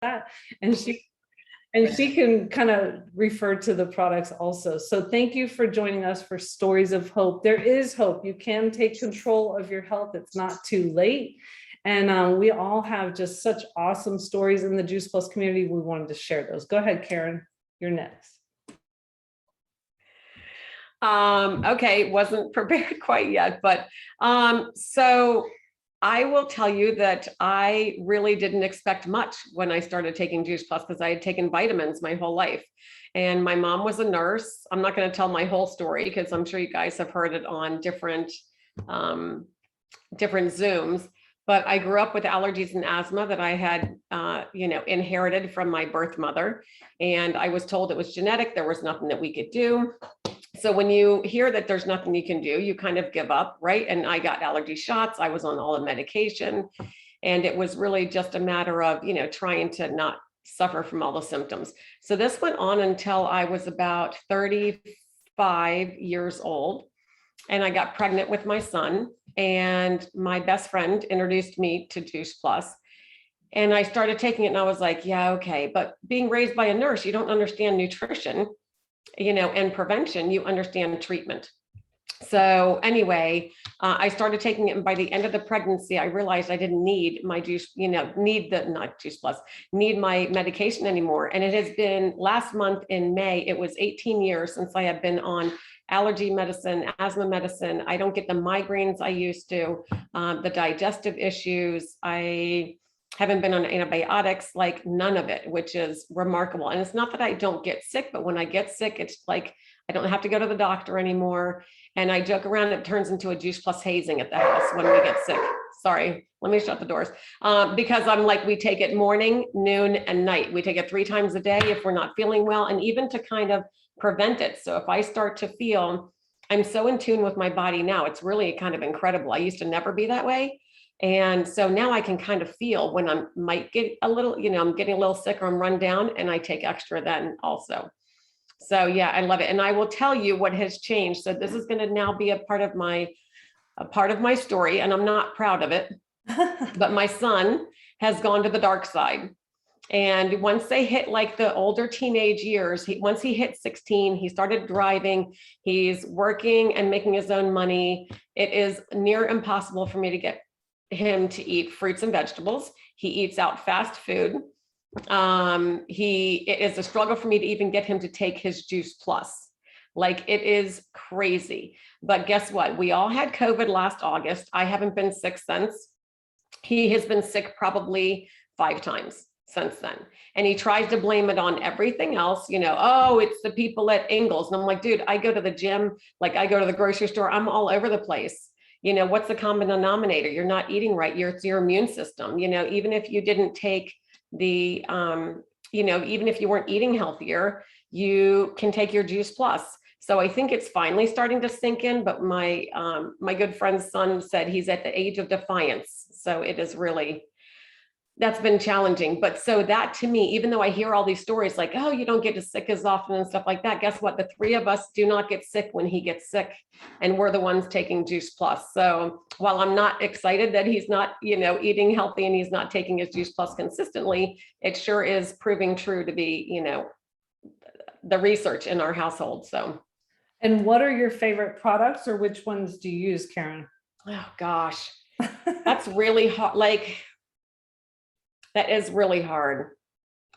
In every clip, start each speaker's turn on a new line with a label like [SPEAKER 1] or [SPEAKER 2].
[SPEAKER 1] that. And she can kind of refer to the products also. So thank you for joining us for Stories of Hope. There is hope. You can take control of your health. It's not too late. And we all have just such awesome stories in the Juice Plus community. We wanted to share those. Go ahead, Karen, you're next.
[SPEAKER 2] Okay, wasn't prepared quite yet, but so I will tell you that I really didn't expect much when I started taking Juice Plus, because I had taken vitamins my whole life. And my mom was a nurse. I'm not going to tell my whole story because I'm sure you guys have heard it on different Zooms. But I grew up with allergies and asthma that I had, inherited from my birth mother. And I was told it was genetic. There was nothing that we could do. So when you hear that there's nothing you can do, you kind of give up, right? And I got allergy shots. I was on all the medication. And it was really just a matter of, trying to not suffer from all the symptoms. So this went on until I was about 35 years old. And I got pregnant with my son. And my best friend introduced me to Juice Plus. And I started taking it and I was like, yeah, okay. But being raised by a nurse, you don't understand nutrition, and prevention, you understand treatment. So anyway, I started taking it, and by the end of the pregnancy, I realized I didn't need my juice, not Juice Plus, need my medication anymore. And it has been last month in May, it was 18 years since I have been on allergy medicine, asthma medicine. I don't get the migraines I used to, the digestive issues. I haven't been on antibiotics, like none of it, which is remarkable. And it's not that I don't get sick, but when I get sick, it's like I don't have to go to the doctor anymore. And I joke around, it turns into a Juice Plus hazing at the house when we get sick. Sorry, let me shut the doors. Because I'm like, we take it morning, noon, and night. We take it 3 times a day if we're not feeling well, and even to kind of prevent it. So if I start to feel, I'm so in tune with my body now, it's really kind of incredible. I used to never be that way. And so now I can kind of feel when I might get a little, I'm getting a little sick or I'm run down, and I take extra then also. So yeah, I love it. And I will tell you what has changed. So this is going to now be a part of my story, and I'm not proud of it, but my son has gone to the dark side. And once they hit like the older teenage years, once he hit 16, he started driving, he's working and making his own money. It is near impossible for me to get him to eat fruits and vegetables. He eats out fast food. It is a struggle for me to even get him to take his Juice Plus. Like, it is crazy. But guess what? We all had COVID last August. I haven't been sick since. He has been sick probably 5 times since then. And he tries to blame it on everything else, oh, it's the people at Ingles. And I'm like, dude, I go to the gym, like I go to the grocery store, I'm all over the place. What's the common denominator? You're not eating right. It's your immune system. Even if you didn't take the, even if you weren't eating healthier, you can take your Juice Plus. So I think it's finally starting to sink in, but my good friend's son said he's at the age of defiance. So it is really, that's been challenging. But so that, to me, even though I hear all these stories like, oh, you don't get sick as often and stuff like that, guess what? The 3 of us do not get sick when he gets sick, and we're the ones taking Juice Plus. So while I'm not excited that he's not, eating healthy and he's not taking his Juice Plus consistently, it sure is proving true to be, the research in our household. So.
[SPEAKER 1] And what are your favorite products, or which ones do you use, Karen?
[SPEAKER 2] Oh gosh, that's really hard. Like, that is really hard.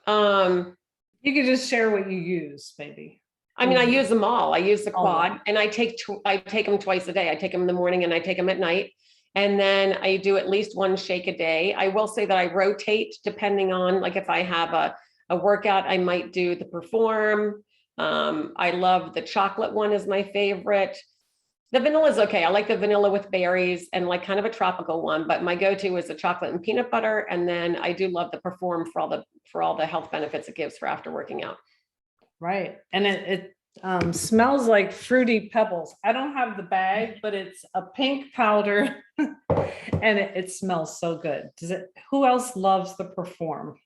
[SPEAKER 1] You could just share what you use, maybe.
[SPEAKER 2] I mean, I use them all. I use the quad, and I take them twice a day. I take them in the morning and I take them at night. And then I do at least 1 shake a day. I will say that I rotate depending on, like, if I have a workout, I might do the Perform. I love the chocolate one is my favorite. The vanilla is okay. I like the vanilla with berries and like kind of a tropical one, but my go-to is the chocolate and peanut butter. And then I do love the Perform for all the health benefits it gives for after working out.
[SPEAKER 1] Right. And it smells like Fruity Pebbles. I don't have the bag, but it's a pink powder and it smells so good. Who else loves the Perform?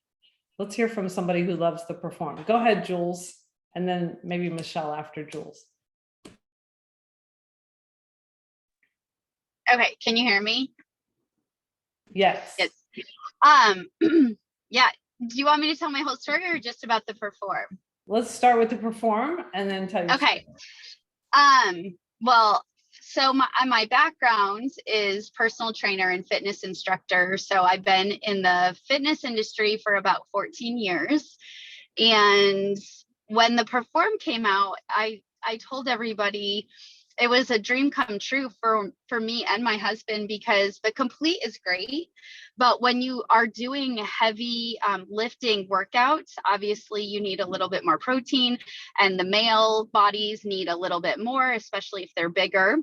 [SPEAKER 1] Let's hear from somebody who loves the Perform. Go ahead, Jules. And then maybe Michelle after Jules.
[SPEAKER 3] Okay, can you hear me?
[SPEAKER 1] Yes.
[SPEAKER 3] Yes. Yeah, Do you want me to tell my whole story or just about the Perform?
[SPEAKER 1] Let's start with the Perform and then tell you.
[SPEAKER 3] Okay. Well, so my background is personal trainer and fitness instructor. So I've been in the fitness industry for about 14 years. And when the Perform came out, I told everybody it was a dream come true for me and my husband, because the Complete is great. But when you are doing heavy lifting workouts, obviously you need a little bit more protein, and the male bodies need a little bit more, especially if they're bigger.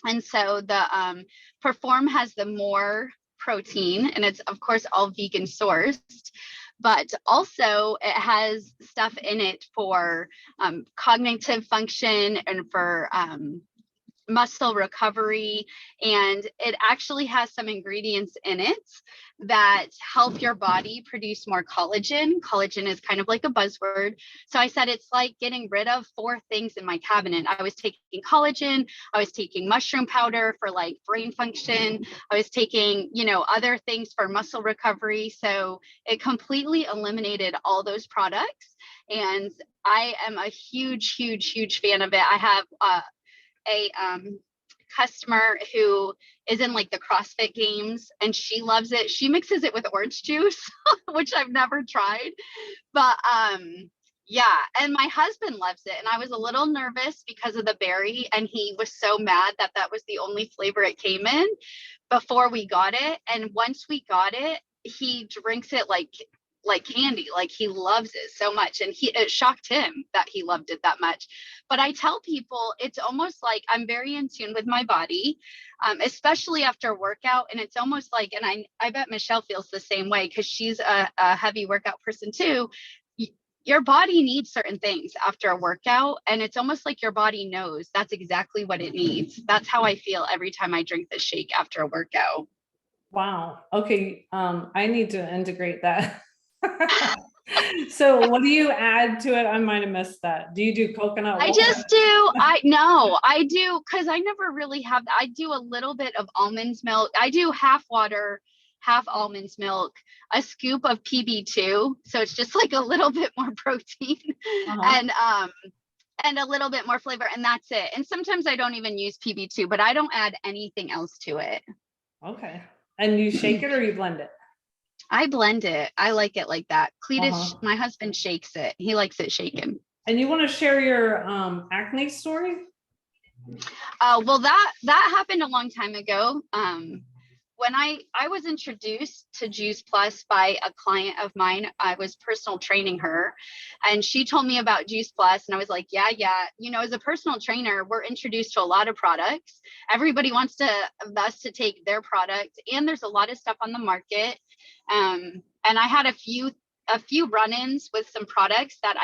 [SPEAKER 3] And so the Perform has the more protein, and it's of course all vegan sourced, but also it has stuff in it for cognitive function and for muscle recovery. And it actually has some ingredients in it that help your body produce more collagen. Collagen is kind of like a buzzword. So I said it's like getting rid of 4 things in my cabinet. I was taking collagen, I was taking mushroom powder for like brain function, I was taking, you know, other things for muscle recovery. So it completely eliminated all those products. And I am a huge, huge, huge fan of it. I have a customer who is in like the CrossFit games, and she loves it. She mixes it with orange juice, which I've never tried, but yeah. And my husband loves it. And I was a little nervous because of the berry, and he was so mad that that was the only flavor it came in before we got it. And once we got it, he drinks it like candy. Like he loves it so much, and it shocked him that he loved it that much. But I tell people it's almost like I'm very in tune with my body, especially after a workout. And it's almost like, and I bet Michelle feels the same way because she's a heavy workout person too. Your body needs certain things after a workout, and it's almost like your body knows that's exactly what it needs. That's how I feel every time I drink the shake after a workout.
[SPEAKER 1] Wow. Okay. I need to integrate that. So what do you add to it? I might have missed that. Do you do coconut water?
[SPEAKER 3] I do, because I never really have. I do a little bit of almonds milk. I do half water, half almonds milk, a scoop of PB2, so it's just like a little bit more protein, and a little bit more flavor, and that's it. And sometimes I don't even use PB2, but I don't add anything else to it.
[SPEAKER 1] Okay. And you shake it or you blend it?
[SPEAKER 3] I blend it. I like it like that. Cletus, my husband, shakes it. He likes it shaken.
[SPEAKER 1] And you want to share your acne story?
[SPEAKER 3] Well, that happened a long time ago. When I was introduced to Juice Plus by a client of mine, I was personal training her, and she told me about Juice Plus, and I was like, yeah. You know, as a personal trainer, we're introduced to a lot of products. Everybody wants us to take their product, and there's a lot of stuff on the market. And I had a few run-ins with some products that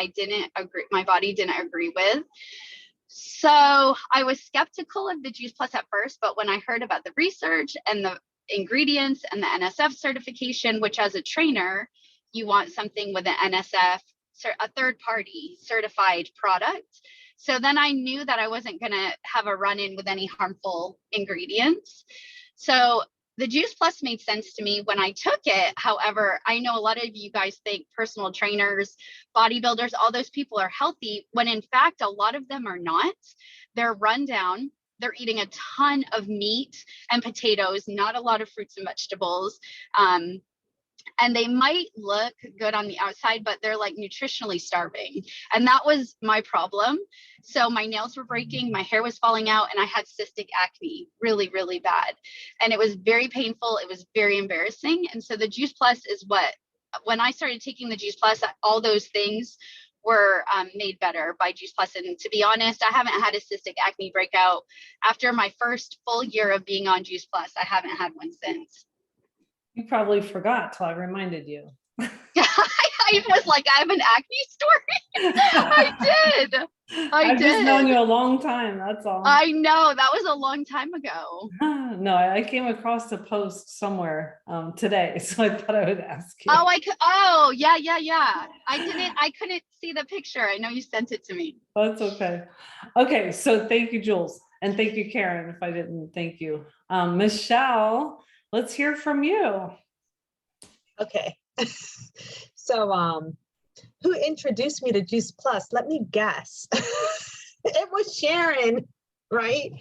[SPEAKER 3] my body didn't agree with. So I was skeptical of the Juice Plus at first, but when I heard about the research and the ingredients and the NSF certification, which as a trainer, you want something with an NSF, a third party certified product. So then I knew that I wasn't going to have a run-in with any harmful ingredients. So the Juice Plus made sense to me when I took it. However, I know a lot of you guys think personal trainers, bodybuilders, all those people are healthy, when in fact, a lot of them are not. They're run down. They're eating a ton of meat and potatoes, not a lot of fruits and vegetables. And they might look good on the outside, but they're like nutritionally starving. And that was my problem. So my nails were breaking, my hair was falling out, and I had cystic acne really, really bad. And it was very painful. It was very embarrassing. And so the Juice Plus is when I started taking the Juice Plus, all those things were made better by Juice Plus. And to be honest, I haven't had a cystic acne breakout after my first full year of being on Juice Plus. I haven't had one since.
[SPEAKER 1] You probably forgot till I reminded you.
[SPEAKER 3] I was like, I have an acne story. I did.
[SPEAKER 1] I've just known you a long time. That's all.
[SPEAKER 3] I know, that was a long time ago.
[SPEAKER 1] No, I came across a post somewhere today, so I thought I would ask you.
[SPEAKER 3] Oh, yeah. I couldn't see the picture. I know you sent it to me.
[SPEAKER 1] That's okay. Okay, so thank you, Jules. And thank you, Karen, if I didn't thank you. Michelle, let's hear from you.
[SPEAKER 4] Okay. So, who introduced me to Juice Plus? Let me guess. It was Sharon, right?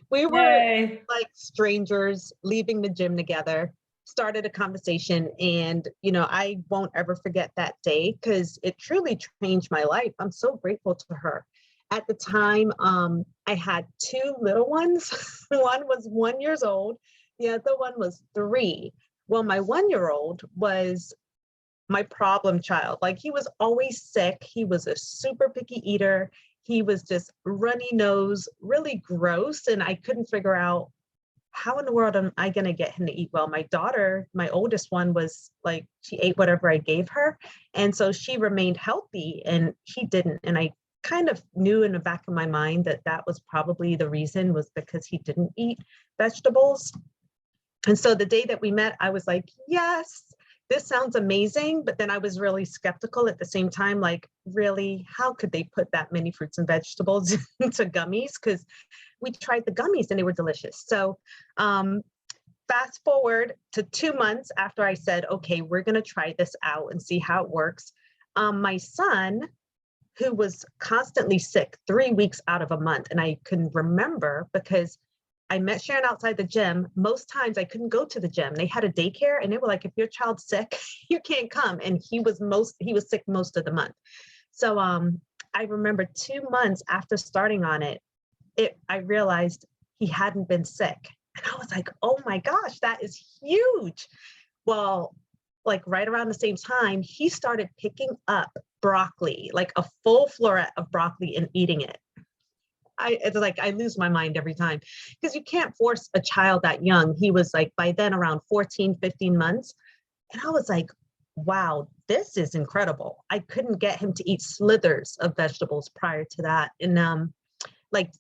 [SPEAKER 4] We were
[SPEAKER 1] Yay.
[SPEAKER 4] like strangers leaving the gym together, started a conversation, and I won't ever forget that day because it truly changed my life. I'm so grateful to her. At the time, I had two little ones. One was 1 year old, the other one was 3. Well, my 1-year-old was my problem child. Like, he was always sick. He was a super picky eater. He was just runny nose, really gross. And I couldn't figure out how in the world am I going to get him to eat well. My daughter, my oldest one, was like, she ate whatever I gave her. And so she remained healthy and he didn't. And I kind of knew in the back of my mind that that was probably the reason, was because he didn't eat vegetables. And so the day that we met, I was like, yes, this sounds amazing. But then I was really skeptical at the same time, like, really, how could they put that many fruits and vegetables into gummies? Because we tried the gummies and they were delicious. So fast forward to 2 months after I said, okay, we're going to try this out and see how it works. My son, who was constantly sick 3 weeks out of a month, and I can remember because I met Sharon outside the gym. Most times I couldn't go to the gym. They had a daycare and they were like, if your child's sick, you can't come. And he was sick most of the month. So I remember 2 months after starting on it, I realized he hadn't been sick. And I was like, oh my gosh, that is huge. Well, like right around the same time, he started picking up broccoli, like a full floret of broccoli, and eating it. It's like, I lose my mind every time because you can't force a child that young. He was like, by then around 14, 15 months. And I was like, wow, this is incredible. I couldn't get him to eat slithers of vegetables prior to that. And like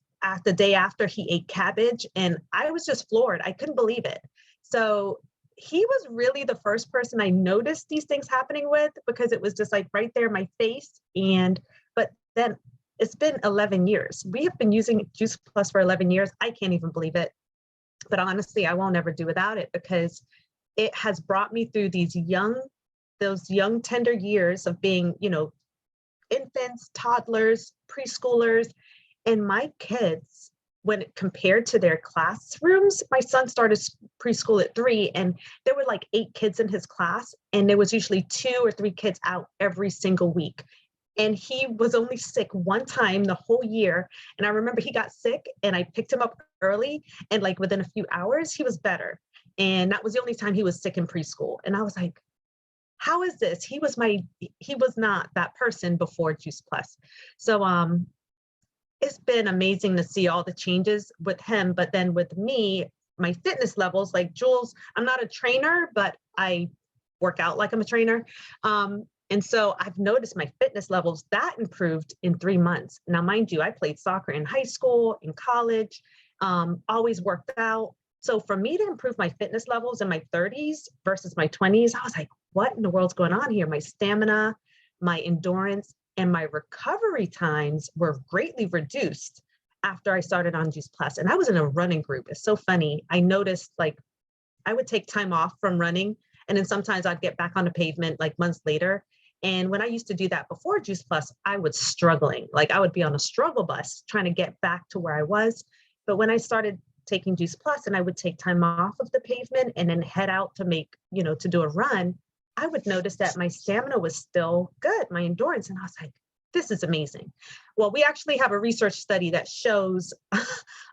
[SPEAKER 4] the day after, he ate cabbage and I was just floored. I couldn't believe it. So he was really the first person I noticed these things happening with, because it was just like right there in my face. But then it's been 11 years. We have been using Juice Plus for 11 years. I can't even believe it. But honestly, I won't ever do without it, because it has brought me through those young, tender years of being, infants, toddlers, preschoolers. And my kids, when compared to their classrooms, my son started preschool at 3 and there were like 8 kids in his class. And there was usually 2 or 3 kids out every single week. And he was only sick one time the whole year. And I remember he got sick and I picked him up early, and like within a few hours, he was better. And that was the only time he was sick in preschool. And I was like, how is this? He was not that person before Juice Plus. So it's been amazing to see all the changes with him. But then with me, my fitness levels, like Jules, I'm not a trainer, but I work out like I'm a trainer. And so I've noticed my fitness levels that improved in 3 months. Now, mind you, I played soccer in high school, in college, always worked out. So for me to improve my fitness levels in my 30s versus my 20s, I was like, what in the world's going on here? My stamina, my endurance, and my recovery times were greatly reduced after I started on Juice Plus. And I was in a running group. It's so funny. I noticed, like, I would take time off from running, and then sometimes I'd get back on the pavement like months later. And when I used to do that before Juice Plus, I was struggling. Like, I would be on a struggle bus trying to get back to where I was. But when I started taking Juice Plus and I would take time off of the pavement and then head out to to do a run, I would notice that my stamina was still good, my endurance. And I was like, this is amazing. Well, we actually have a research study that shows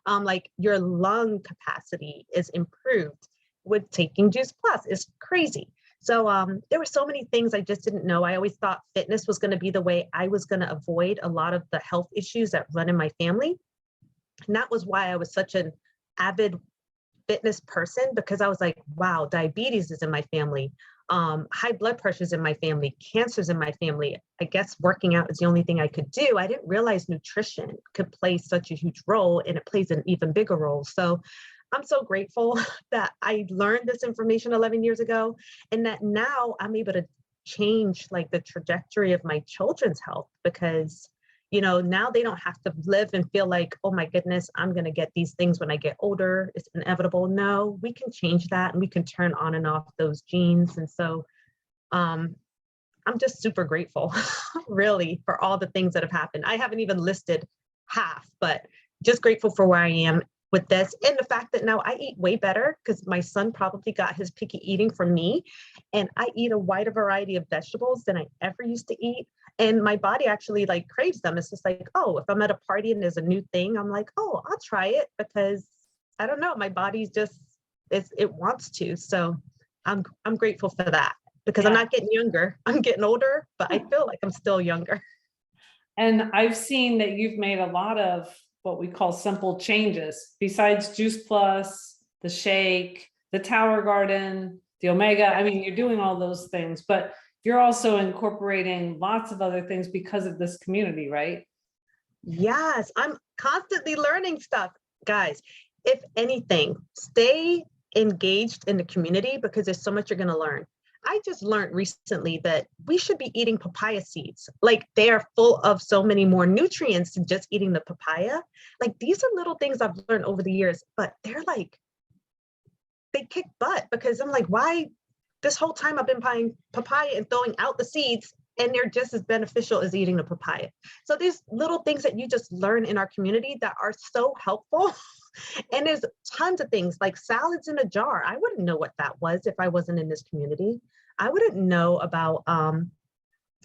[SPEAKER 4] like your lung capacity is improved with taking Juice Plus. It's crazy. So there were so many things I just didn't know. I always thought fitness was going to be the way I was going to avoid a lot of the health issues that run in my family. And that was why I was such an avid fitness person, because I was like, wow, diabetes is in my family. High blood pressure is in my family, cancer's in my family. I guess working out is the only thing I could do. I didn't realize nutrition could play such a huge role, and it plays an even bigger role. So I'm so grateful that I learned this information 11 years ago, and that now I'm able to change like the trajectory of my children's health, because now they don't have to live and feel like, oh my goodness, I'm going to get these things when I get older. It's inevitable. No, we can change that, and we can turn on and off those genes. And so I'm I'm just super grateful, really, for all the things that have happened. I haven't even listed half, but just grateful for where I am with this, and the fact that now I eat way better because my son probably got his picky eating from me, and I eat a wider variety of vegetables than I ever used to eat. And my body actually like craves them. It's just like, oh, if I'm at a party and there's a new thing, I'm like, oh, I'll try it, because I don't know, my body's just it wants to. So I'm grateful for that, because I'm
[SPEAKER 1] Yeah.
[SPEAKER 4] not getting younger. I'm getting older, but I feel like I'm still younger.
[SPEAKER 1] And I've seen that you've made a lot of what we call simple changes besides Juice Plus, the shake, the Tower Garden, the Omega. I mean, you're doing all those things, but you're also incorporating lots of other things because of this community, right?
[SPEAKER 4] Yes, I'm constantly learning stuff. Guys, if anything, stay engaged in the community because there's so much you're going to learn. I just learned recently that we should be eating papaya seeds. Like, they are full of so many more nutrients than just eating the papaya. Like, these are little things I've learned over the years, but they're like, they kick butt, because I'm like, why this whole time I've been buying papaya and throwing out the seeds, and they're just as beneficial as eating the papaya. So there's little things that you just learn in our community that are so helpful. And there's tons of things like salads in a jar. I wouldn't know what that was if I wasn't in this community. I wouldn't know about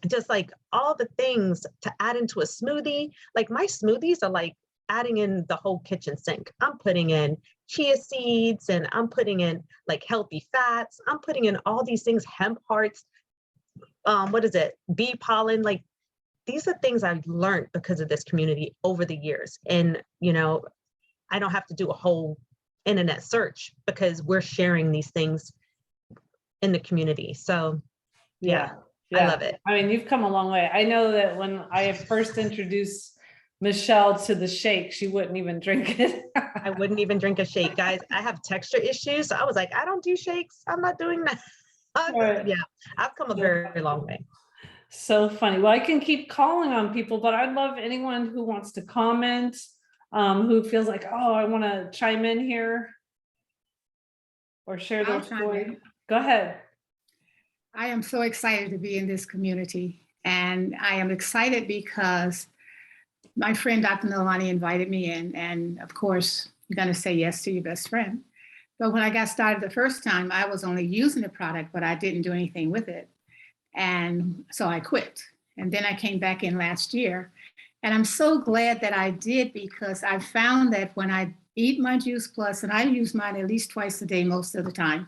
[SPEAKER 4] just like all the things to add into a smoothie. Like, my smoothies are like adding in the whole kitchen sink. I'm putting in chia seeds, and I'm putting in like healthy fats. I'm putting in all these things, hemp hearts, what is it? Bee pollen. Like, these are things I've learned because of this community over the years. And, I don't have to do a whole internet search because we're sharing these things in the community. So yeah, I love it.
[SPEAKER 1] I mean, you've come a long way. I know that when I first introduced Michelle to the shake, she wouldn't even drink it.
[SPEAKER 4] I wouldn't even drink a shake, guys. I have texture issues. So I was like, I don't do shakes. I'm not doing that.
[SPEAKER 1] Right.
[SPEAKER 4] Yeah, I've come a very, very long way.
[SPEAKER 1] So funny. Well, I can keep calling on people, but I'd love anyone who wants to comment, who feels like, oh, I want to chime in here or share their
[SPEAKER 5] I'll chime
[SPEAKER 1] story.
[SPEAKER 5] in.
[SPEAKER 1] Go ahead.
[SPEAKER 5] I am so excited to be in this community. And I am excited because my friend, Dr. Nalani, invited me in. And of course, you're going to say yes to your best friend. But when I got started the first time, I was only using the product, but I didn't do anything with it. And so I quit. And then I came back in last year. And I'm so glad that I did, because I found that when I eat my Juice Plus, and I use mine at least twice a day most of the time,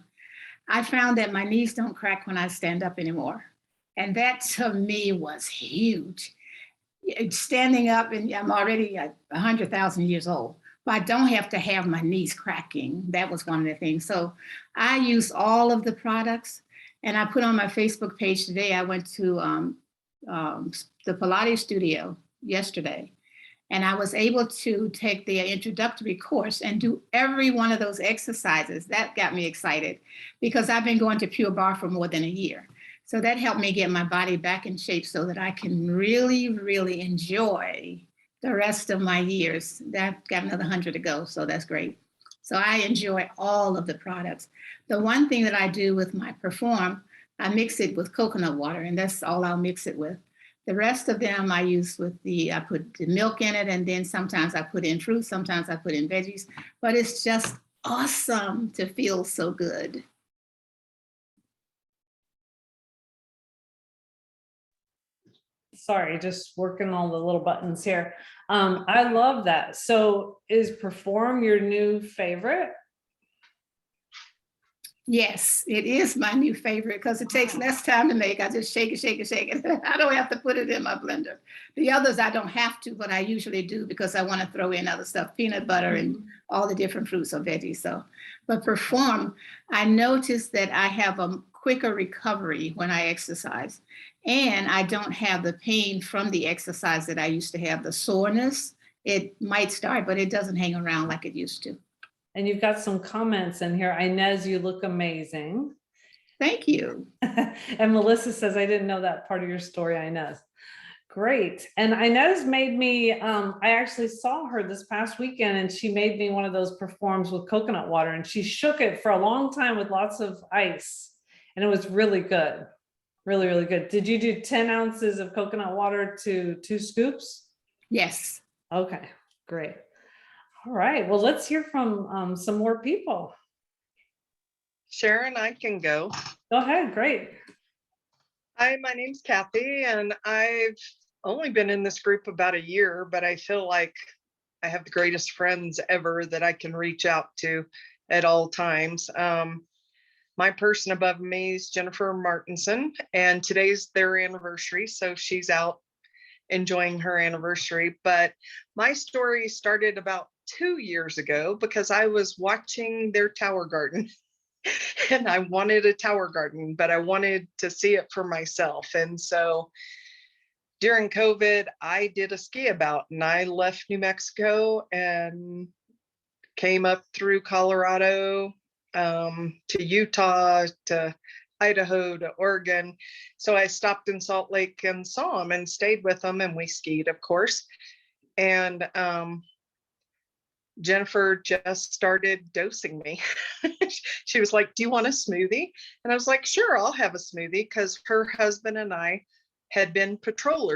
[SPEAKER 5] I found that my knees don't crack when I stand up anymore. And that to me was huge. Standing up, and I'm already 100,000 years old, but I don't have to have my knees cracking. That was one of the things. So I use all of the products, and I put on my Facebook page today, I went to the Pilates studio yesterday, and I was able to take the introductory course and do every one of those exercises. That got me excited because I've been going to Pure Barre for more than a year. So that helped me get my body back in shape so that I can really, really enjoy the rest of my years. That got another 100 to go, so that's great. So I enjoy all of the products. The one thing that I do with my Perform, I mix it with coconut water, and that's all I'll mix it with. The rest of them I use with I put the milk in it, and then sometimes I put in fruit, sometimes I put in veggies, but it's just awesome to feel so good.
[SPEAKER 1] Sorry, just working all the little buttons here. I love that. So is Perform your new favorite?
[SPEAKER 5] Yes, it is my new favorite because it takes less time to make. I just shake it, shake it, shake it. I don't have to put it in my blender. The others I don't have to, but I usually do because I want to throw in other stuff, peanut butter and all the different fruits or veggies. So, but Perform, I noticed that I have a quicker recovery when I exercise, and I don't have the pain from the exercise that I used to have, the soreness. It might start, but it doesn't hang around like it used to.
[SPEAKER 1] And you've got some comments in here. Inez, you look amazing.
[SPEAKER 5] Thank you.
[SPEAKER 1] And Melissa says, I didn't know that part of your story, Inez. Great. And Inez made me, I actually saw her this past weekend, and she made me one of those Performs with coconut water, and she shook it for a long time with lots of ice, and it was really good. Really, really good. Did you do 10 ounces of coconut water to 2 scoops?
[SPEAKER 5] Yes.
[SPEAKER 1] Okay, great. All right, well, let's hear from some more people.
[SPEAKER 6] Sharon, I can go.
[SPEAKER 1] Go ahead, great.
[SPEAKER 6] Hi, my name's Kathy, and I've only been in this group about a year, but I feel like I have the greatest friends ever that I can reach out to at all times. My person above me is Jennifer Martinson, and today's their anniversary, so she's out enjoying her anniversary. But my story started about 2 years ago because I was watching their tower garden and I wanted a tower garden, but I wanted to see it for myself. And so during COVID, I did a ski about and I left New Mexico and came up through Colorado to Utah to Idaho to Oregon. So I stopped in Salt Lake and saw them and stayed with them, and we skied, of course. And Jennifer just started dosing me. She was like, "Do you want a smoothie?" And I was like, "Sure, I'll have a smoothie," because her husband and I had been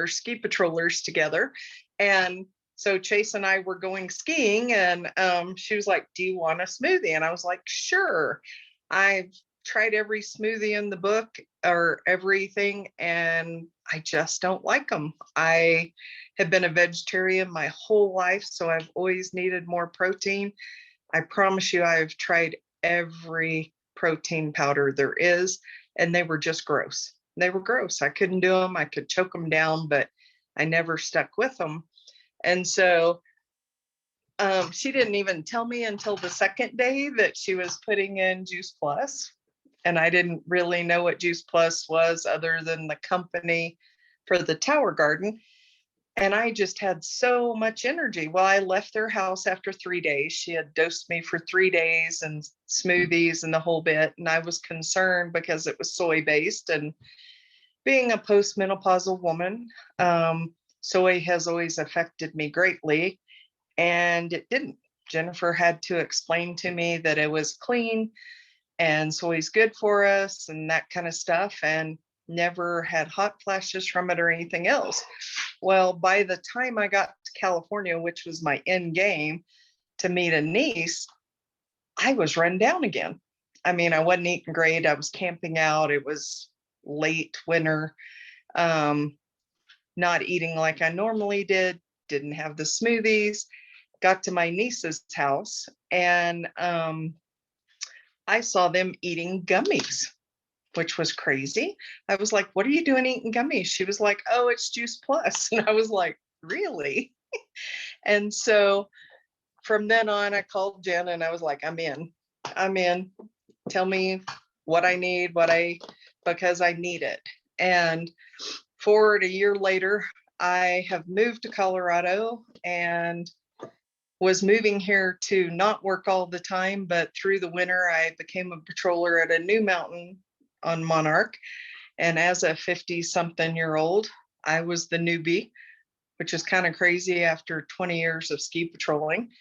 [SPEAKER 6] ski patrollers together. And so Chase and I were going skiing, and she was like, "Do you want a smoothie?" And I was like, "Sure." I've tried every smoothie in the book or everything, and I just don't like them. I have been a vegetarian my whole life, so I've always needed more protein. I promise you, I've tried every protein powder there is, and they were just gross. They were gross. I couldn't do them. I could choke them down, but I never stuck with them. And so she didn't even tell me until the second day that she was putting in Juice Plus. And I didn't really know what Juice Plus was other than the company for the Tower Garden. And I just had so much energy. Well, I left their house after 3 days. She had dosed me for 3 days and smoothies and the whole bit. And I was concerned because it was soy based. And being a postmenopausal woman, soy has always affected me greatly. And it didn't. Jennifer had to explain to me that it was clean and soy's good for us and that kind of stuff, and never had hot flashes from it or anything else. Well, by the time I got to California, which was my end game to meet a niece, I was run down again. I mean, I wasn't eating great. I was camping out. It was late winter, not eating like I normally did, didn't have the smoothies. Got to my niece's house, and I saw them eating gummies, which was crazy. I was like, "What are you doing eating gummies?" She was like, "Oh, it's Juice Plus." And I was like, "Really?" And so from then on, I called Jen and I was like, I'm in. I'm in. Tell me what I need, because I need it. And forward a year later, I have moved to Colorado and was moving here to not work all the time, but through the winter, I became a patroller at a new mountain on Monarch. And as a 50-something-year-old, I was the newbie, which is kind of crazy after 20 years of ski patrolling.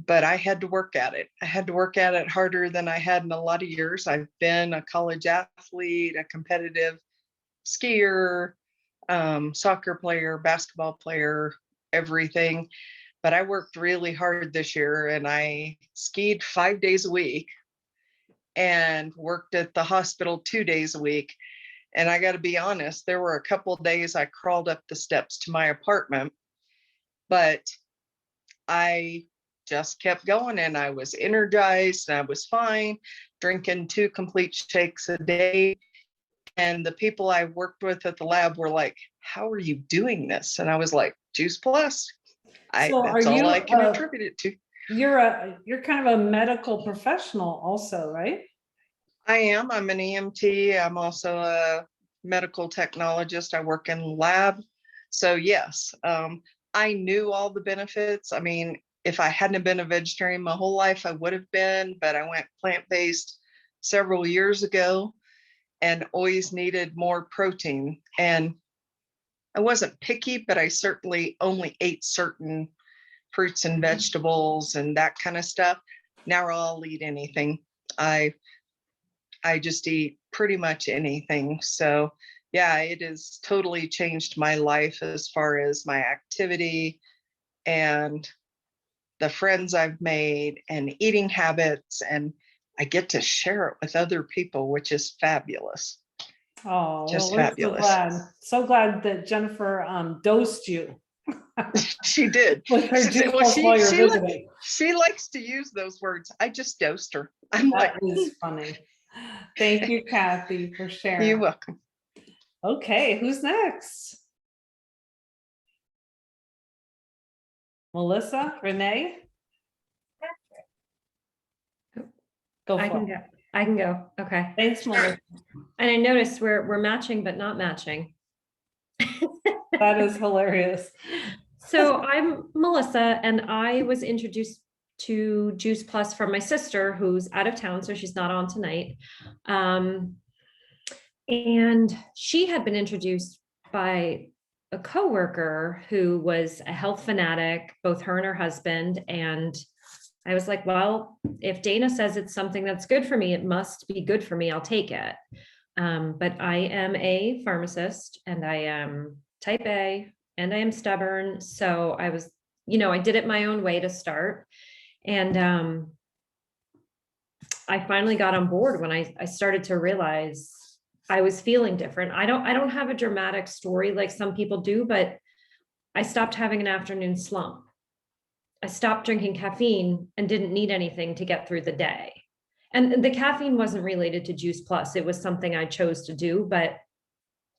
[SPEAKER 6] But I had to work at it. I had to work at it harder than I had in a lot of years. I've been a college athlete, a competitive skier, soccer player, basketball player, everything. But I worked really hard this year, and I skied 5 days a week and worked at the hospital 2 days a week. And I got to be honest, there were a couple of days I crawled up the steps to my apartment, but I just kept going and I was energized and I was fine, drinking 2 complete shakes a day. And the people I worked with at the lab were like, "How are you doing this?" And I was like, "Juice Plus."
[SPEAKER 1] So are
[SPEAKER 6] That's all
[SPEAKER 1] you,
[SPEAKER 6] I can attribute it to.
[SPEAKER 1] you're kind of a medical professional also, right?
[SPEAKER 6] I am. I'm an EMT. I'm also a medical technologist. I work in lab. So yes, I knew all the benefits. I mean, if I hadn't been a vegetarian my whole life, I would have been, but I went plant-based several years ago and always needed more protein. And I wasn't picky, but I certainly only ate certain fruits and vegetables and that kind of stuff. Now I'll eat anything. I I just eat pretty much anything. So yeah, it has totally changed my life as far as my activity and the friends I've made and eating habits. And I get to share it with other people, which is fabulous.
[SPEAKER 1] Oh,
[SPEAKER 6] Just
[SPEAKER 1] well, we're
[SPEAKER 6] fabulous.
[SPEAKER 1] so glad that Jennifer dosed you
[SPEAKER 6] She did.
[SPEAKER 1] with her
[SPEAKER 6] She said-
[SPEAKER 1] juice plus while you're visiting.
[SPEAKER 6] she likes to use those words. I just dosed her. I'm like,
[SPEAKER 1] That is funny. Thank you, Kathy, for
[SPEAKER 6] you're
[SPEAKER 1] sharing.
[SPEAKER 6] welcome.
[SPEAKER 1] Okay, who's next? Melissa, Renee? Go
[SPEAKER 7] I
[SPEAKER 1] for
[SPEAKER 7] can
[SPEAKER 1] it.
[SPEAKER 7] go. I can go. Okay.
[SPEAKER 1] Thanks, Melissa.
[SPEAKER 7] And I noticed we're matching, but not matching.
[SPEAKER 1] That is hilarious.
[SPEAKER 7] So I'm Melissa, and I was introduced to Juice Plus from my sister, who's out of town, so she's not on tonight. And she had been introduced by a coworker who was a health fanatic, both her and her husband. And I was like, well, if Dana says it's something that's good for me, it must be good for me. I'll take it. But I am a pharmacist and I am type A and I am stubborn. So I was, I did it my own way to start. And I finally got on board when I started to realize I was feeling different. I don't have a dramatic story like some people do, but I stopped having an afternoon slump. I stopped drinking caffeine and didn't need anything to get through the day. And the caffeine wasn't related to Juice Plus. It was something I chose to do, but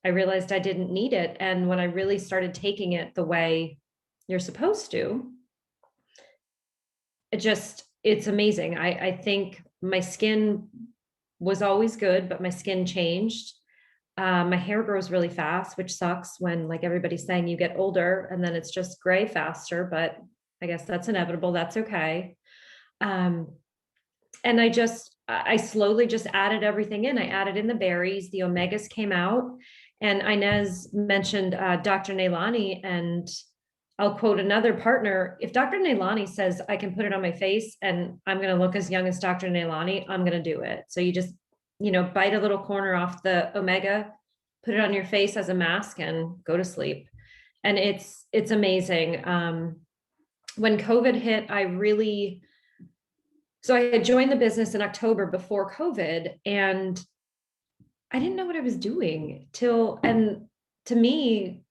[SPEAKER 7] I realized I didn't need it. And when I really started taking it the way you're supposed to, it's amazing. I think my skin was always good, but my skin changed. My hair grows really fast, which sucks when, like everybody's saying, you get older and then it's just gray faster, but I guess that's inevitable. That's okay. And I slowly just added everything in. I added in the berries, the omegas came out, and Inez mentioned Dr. Nailani, and I'll quote another partner. If Dr. Nailani says I can put it on my face and I'm going to look as young as Dr. Nailani, I'm going to do it. So you just, bite a little corner off the omega, put it on your face as a mask and go to sleep. And it's amazing. When COVID hit, so I had joined the business in October before COVID, and I didn't know what I was doing and to me,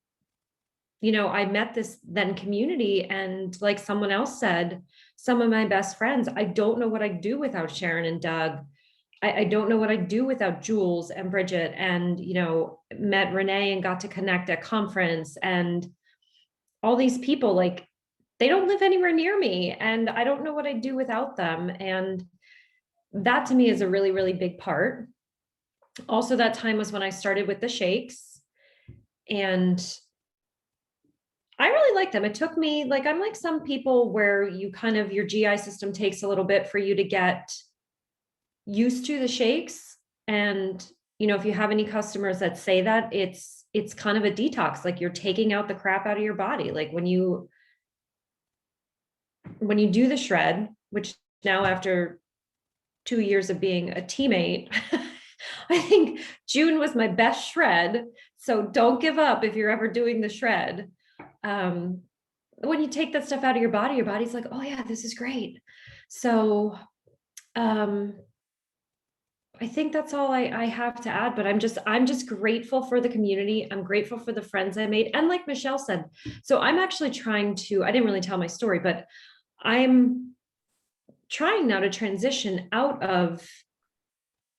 [SPEAKER 7] I met this then community, and like someone else said, some of my best friends, I don't know what I'd do without Sharon and Doug. I don't know what I'd do without Jules and Bridget, and, met Renee and got to connect at conference, and all these people, like, they don't live anywhere near me, and I don't know what I'd do without them. And that to me is a really, really big part. Also, that time was when I started with the shakes, and I really like them. It took me, like, I'm like some people where you kind of, your GI system takes a little bit for you to get used to the shakes. And, if you have any customers that say that, it's kind of a detox, like you're taking out the crap out of your body. Like when you do the shred, which now after 2 years of being a teammate, I think June was my best shred. So don't give up if you're ever doing the shred. When you take that stuff out of your body's like, oh yeah, this is great. So I think that's all I have to add, but I'm just grateful for the community. I'm grateful for the friends I made. And like Michelle said, so I'm actually I didn't really tell my story, but I'm trying now to transition out of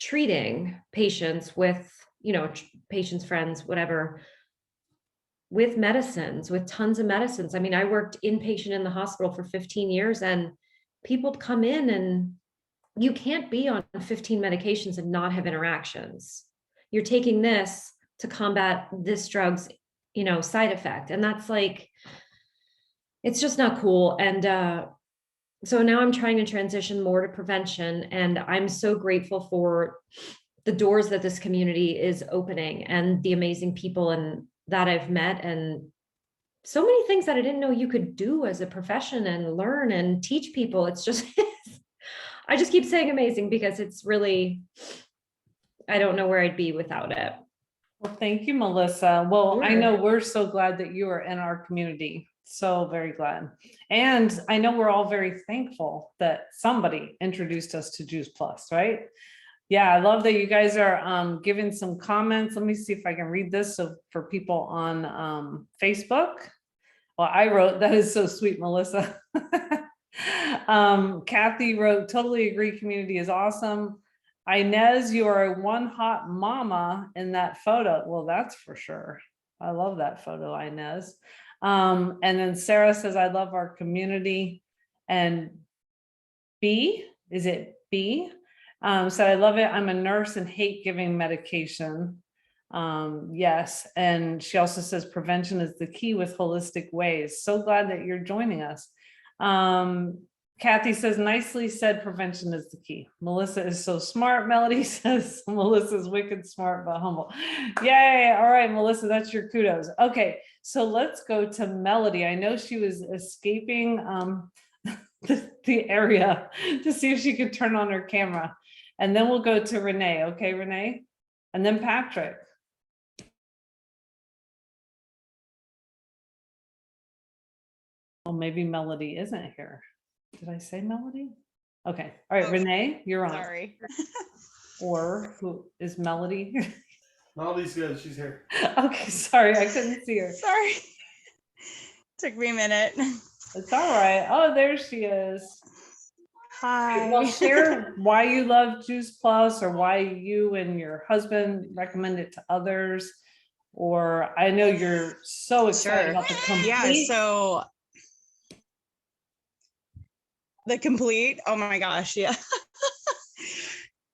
[SPEAKER 7] treating patients with, patients, friends, whatever, with medicines, with tons of medicines. I mean, I worked inpatient in the hospital for 15 years, and people come in and you can't be on 15 medications and not have interactions. You're taking this to combat this drug's, side effect. And that's like, it's just not cool. And so now I'm trying to transition more to prevention. And I'm so grateful for the doors that this community is opening and the amazing people that I've met, and so many things that I didn't know you could do as a profession and learn and teach people. It's just, I just keep saying amazing because it's really, I don't know where I'd be without it.
[SPEAKER 1] Well, thank you, Melissa. Well, I
[SPEAKER 4] Sure.
[SPEAKER 1] know we're so glad that you are in our community. So very glad. And I know we're all very thankful that somebody introduced us to Juice Plus, right? Yeah, I love that you guys are giving some comments. Let me see if I can read this. So for people on Facebook. Well, I wrote, that is so sweet, Melissa. Kathy wrote, totally agree, community is awesome. Inez, you are one hot mama in that photo. Well, that's for sure. I love that photo, Inez. And then Sarah says, I love our community. And B, is it B? So I love it. I'm a nurse and hate giving medication. Yes. And she also says prevention is the key with holistic ways. So glad that you're joining us. Kathy says, nicely said, prevention is the key. Melissa is so smart. Melody says, Melissa's wicked smart, but humble. Yay. All right, Melissa, that's your kudos. Okay, so let's go to Melody. I know she was escaping the area to see if she could turn on her camera. And then we'll go to Renee. Okay, Renee? And then Patrick. Well, maybe Melody isn't here. Did I say Melody? Okay. All right,
[SPEAKER 8] Oh,
[SPEAKER 1] Renee, you're on.
[SPEAKER 8] Sorry.
[SPEAKER 1] Or who is Melody?
[SPEAKER 9] Melody's good. She's here.
[SPEAKER 1] Okay, sorry, I couldn't see her.
[SPEAKER 8] Sorry. Took me a minute.
[SPEAKER 1] It's all right. Oh, there she is.
[SPEAKER 8] Hi.
[SPEAKER 1] Well, share why you love Juice Plus or why you and your husband recommend it to others. Or I know you're so excited
[SPEAKER 8] Sure.
[SPEAKER 1] about the complete.
[SPEAKER 8] Yeah, so the complete, oh my gosh, yeah.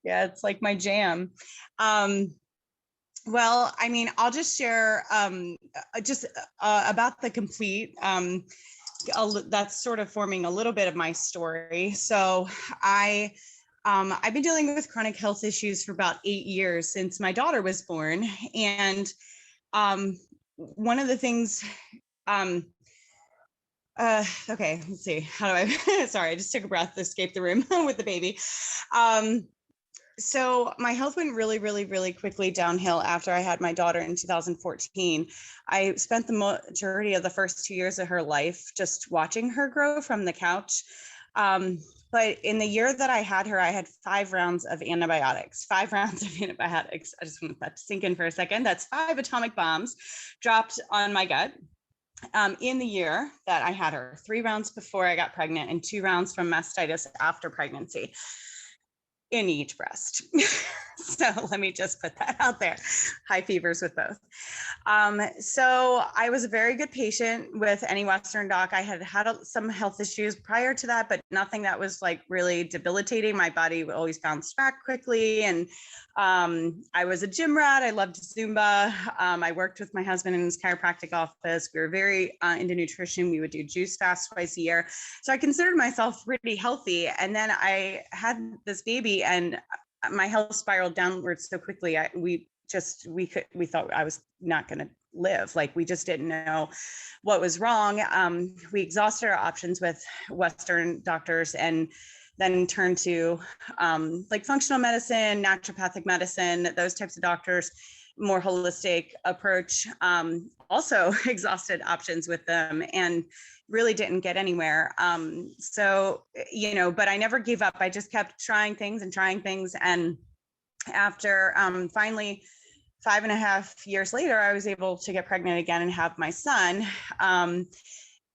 [SPEAKER 8] Yeah, it's like my jam. Well, I mean, I'll just share about the complete. That's sort of forming a little bit of my story. So I've been dealing with chronic health issues for about 8 years since my daughter was born. And one of the things, okay, let's see, how do I, sorry, I just took a breath to escape the room with the baby. So my health went really, really, really quickly downhill after I had my daughter in 2014. I spent the majority of the first 2 years of her life just watching her grow from the couch. But in the year that I had her, I had 5 rounds of antibiotics, 5 rounds of antibiotics. I just want that to sink in for a second. That's 5 atomic bombs dropped on my gut. In the year that I had her, 3 rounds before I got pregnant and 2 rounds from mastitis after pregnancy in each breast. So let me just put that out there. High fevers with both. So I was a very good patient with any Western doc. I had some health issues prior to that, but nothing that was like really debilitating. My body always bounced back quickly. And I was a gym rat. I loved Zumba. I worked with my husband in his chiropractic office. We were very into nutrition. We would do juice fast twice a year. So I considered myself pretty healthy. And then I had this baby and my health spiraled downwards so quickly. We thought I was not going to live. Like we just didn't know what was wrong. We exhausted our options with Western doctors and then turned to like functional medicine, naturopathic medicine, those types of doctors, more holistic approach. Also exhausted options with them and really didn't get anywhere. So, you know, but I never gave up. I just kept trying things. And after finally 5.5 years later, I was able to get pregnant again and have my son.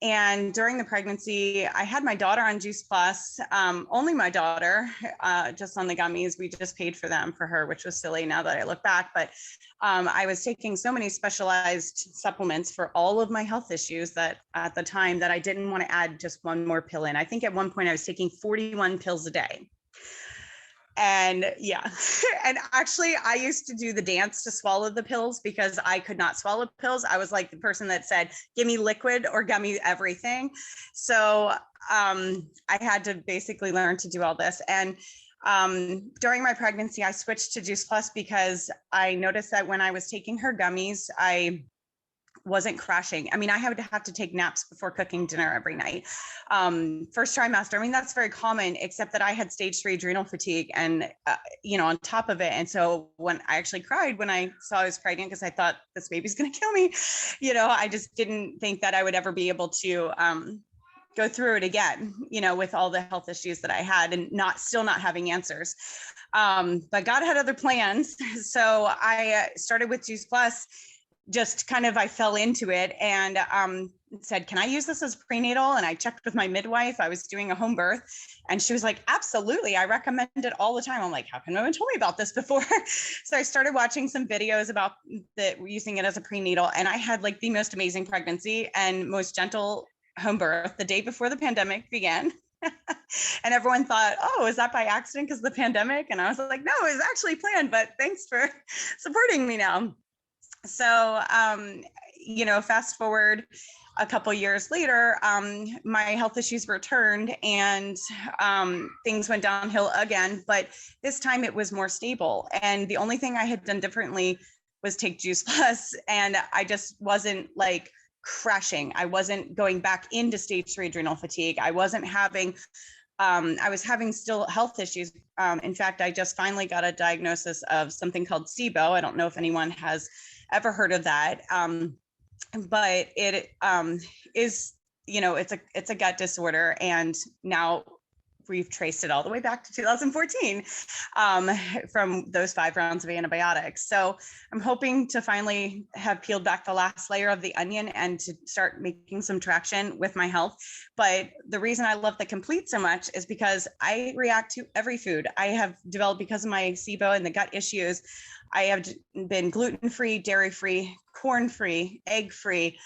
[SPEAKER 8] And during the pregnancy, I had my daughter on Juice Plus, only my daughter, just on the gummies. We just paid for them for her, which was silly now that I look back. But I was taking so many specialized supplements for all of my health issues that at the time that I didn't want to add just one more pill in. I think at one point I was taking 41 pills a day. And yeah, and actually I used to do the dance to swallow the pills because I could not swallow pills. I was like the person that said, give me liquid or gummy everything. So I had to basically learn to do all this. And during my pregnancy, I switched to Juice Plus because I noticed that when I was taking her gummies, I wasn't crashing. I mean, I would have to take naps before cooking dinner every night. First trimester, I mean, that's very common, except that I had stage 3 adrenal fatigue and, on top of it. And so when I actually cried when I saw I was pregnant, because I thought this baby's going to kill me, I just didn't think that I would ever be able to go through it again, with all the health issues that I had and still not having answers. But God had other plans. So I started with Juice Plus. Just kind of, I fell into it and said, can I use this as prenatal? And I checked with my midwife. I was doing a home birth and she was like, absolutely. I recommend it all the time. I'm like, how come no one told me about this before? So I started watching some videos about using it as a prenatal. And I had like the most amazing pregnancy and most gentle home birth the day before the pandemic began. And everyone thought, oh, is that by accident because of the pandemic? And I was like, no, it was actually planned, but thanks for supporting me now. So, fast forward a couple years later, my health issues returned and things went downhill again, but this time it was more stable. And the only thing I had done differently was take Juice Plus, and I just wasn't like crashing. I wasn't going back into stage 3 adrenal fatigue. I wasn't having I was having still health issues. In fact, I just finally got a diagnosis of something called SIBO. I don't know if anyone has ever heard of that. But it is, it's a gut disorder. And now we've traced it all the way back to 2014 from those 5 rounds of antibiotics. So I'm hoping to finally have peeled back the last layer of the onion and to start making some traction with my health. But the reason I love the Complete so much is because I react to every food. I have developed, because of my SIBO and the gut issues, I have been gluten-free, dairy-free, corn-free, egg-free,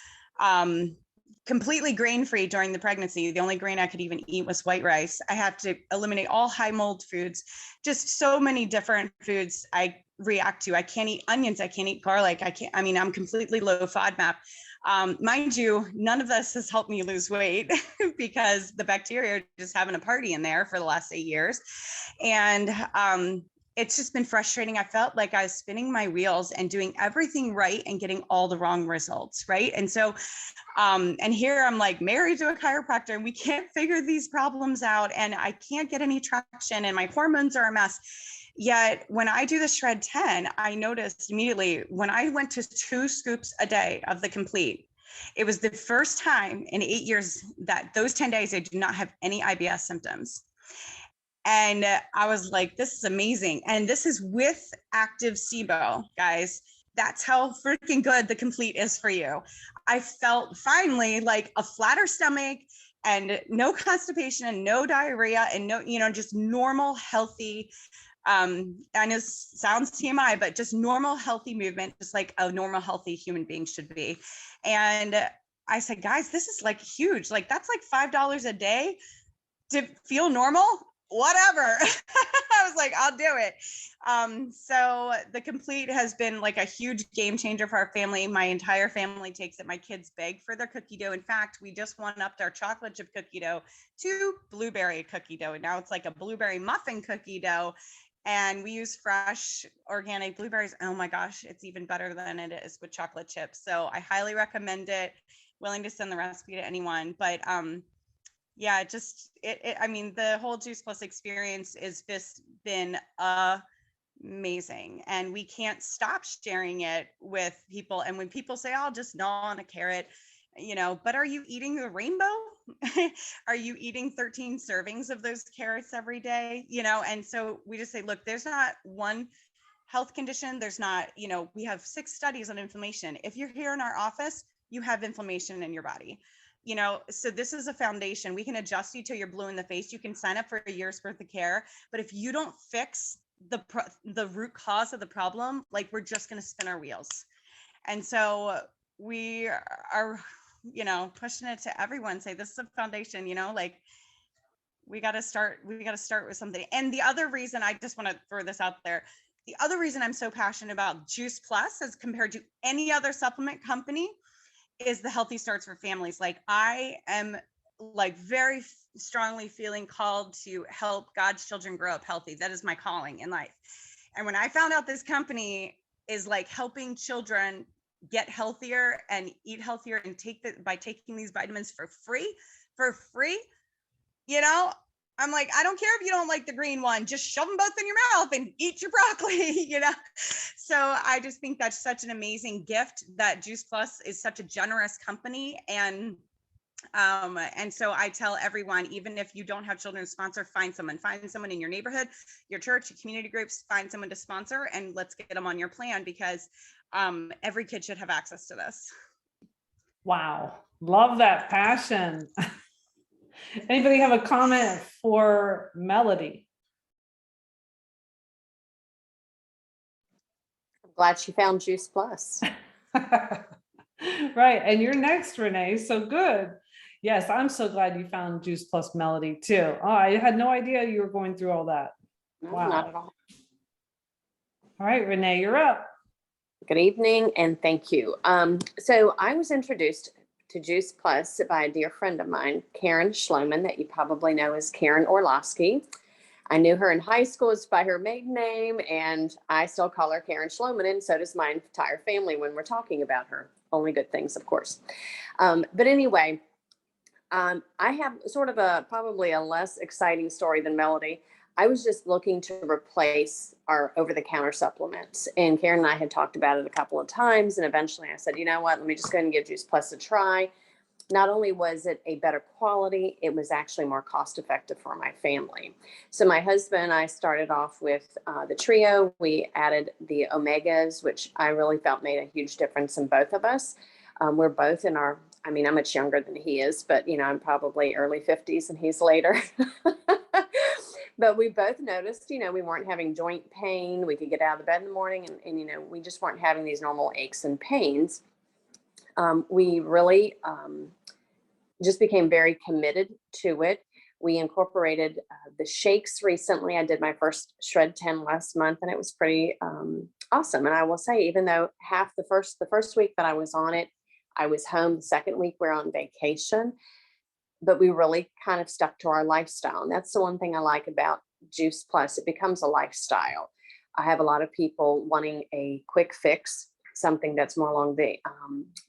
[SPEAKER 8] completely grain-free during the pregnancy. The only grain I could even eat was white rice. I have to eliminate all high mold foods, just so many different foods I react to. I can't eat onions. I can't eat garlic. I'm completely low FODMAP. Mind you, none of this has helped me lose weight because the bacteria are just having a party in there for the last 8 years. And it's just been frustrating. I felt like I was spinning my wheels and doing everything right and getting all the wrong results, right? And so, and here I'm like married to a chiropractor and we can't figure these problems out and I can't get any traction and my hormones are a mess. Yet when I do the Shred 10, I noticed immediately when I went to 2 scoops a day of the Complete, it was the first time in 8 years that those 10 days I did not have any IBS symptoms. And I was like, this is amazing. And this is with active SIBO, guys. That's how freaking good the Complete is for you. I felt finally like a flatter stomach and no constipation and no diarrhea and no, just normal, healthy, I know it sounds TMI, but just normal, healthy movement, just like a normal, healthy human being should be. And I said, guys, this is like huge. Like that's like $5 a day to feel normal. Whatever. I was like, I'll do it. So the Complete has been like a huge game changer for our family. My entire family takes it. My kids beg for their cookie dough. In fact, we just one-upped our chocolate chip cookie dough to blueberry cookie dough. And now it's like a blueberry muffin cookie dough. And we use fresh organic blueberries. Oh my gosh, it's even better than it is with chocolate chips. So I highly recommend it. Willing to send the recipe to anyone. But yeah, the whole Juice Plus experience has just been amazing. And we can't stop sharing it with people. And when people say, I'll just gnaw on a carrot, but are you eating the rainbow? Are you eating 13 servings of those carrots every day? And so we just say, look, there's not one health condition. There's not, we have 6 studies on inflammation. If you're here in our office, you have inflammation in your body. So this is a foundation. We can adjust you till you're blue in the face. You can sign up for a year's worth of care. But if you don't fix the root cause of the problem, like we're just going to spin our wheels. And so we are, pushing it to everyone, say this is a foundation, like we got to start with something. And the other reason, I just want to throw this out there, the other reason I'm so passionate about Juice Plus as compared to any other supplement company is the healthy starts for families. Like I am like very strongly feeling called to help God's children grow up healthy. That is my calling in life. And when I found out this company is like helping children get healthier and eat healthier and by taking these vitamins for free, you know, I'm like, I don't care if you don't like the green one, just shove them both in your mouth and eat your broccoli, you know? So I just think that's such an amazing gift that Juice Plus is such a generous company. And so I tell everyone, even if you don't have children to sponsor, find someone in your neighborhood, your church, your community groups, find someone to sponsor, and let's get them on your plan, because every kid should have access to this.
[SPEAKER 1] Wow, love that passion. Anybody have a comment for Melody?
[SPEAKER 10] I'm glad she found Juice Plus.
[SPEAKER 1] Right, and you're next, Renee, so good. Yes, I'm so glad you found Juice Plus, Melody, too. Oh, I had no idea you were going through all that.
[SPEAKER 10] No,
[SPEAKER 1] Wow.
[SPEAKER 10] not at all.
[SPEAKER 1] All right, Renee, you're up.
[SPEAKER 10] Good evening and thank you. So I was introduced to Juice Plus by a dear friend of mine, Karen Schloman, that you probably know as Karen Orlowski. I knew her in high school as by her maiden name, and I still call her Karen Schloman, and so does my entire family when we're talking about her. Only good things, of course. But anyway, I have sort of probably a less exciting story than Melody. I was just looking to replace our over-the-counter supplements, and Karen and I had talked about it a couple of times, and eventually I said, you know what, let me just go ahead and give Juice Plus a try. Not only was it a better quality, it was actually more cost-effective for my family. So my husband and I started off with the trio. We added the omegas, which I really felt made a huge difference in both of us. We're both in our, I mean, I'm much younger than he is, but you know, I'm probably early 50s and he's later. But we both noticed, you know, we weren't having joint pain. We could get out of the bed in the morning and you know, we just weren't having these normal aches and pains. We really just became very committed to it. We incorporated the shakes recently. I did my first Shred 10 last month, and it was pretty awesome. And I will say, even though the first week that I was on it, I was home. The second week we're on vacation, but we really kind of stuck to our lifestyle. And that's the one thing I like about Juice Plus. It becomes a lifestyle. I have a lot of people wanting a quick fix, something that's more along the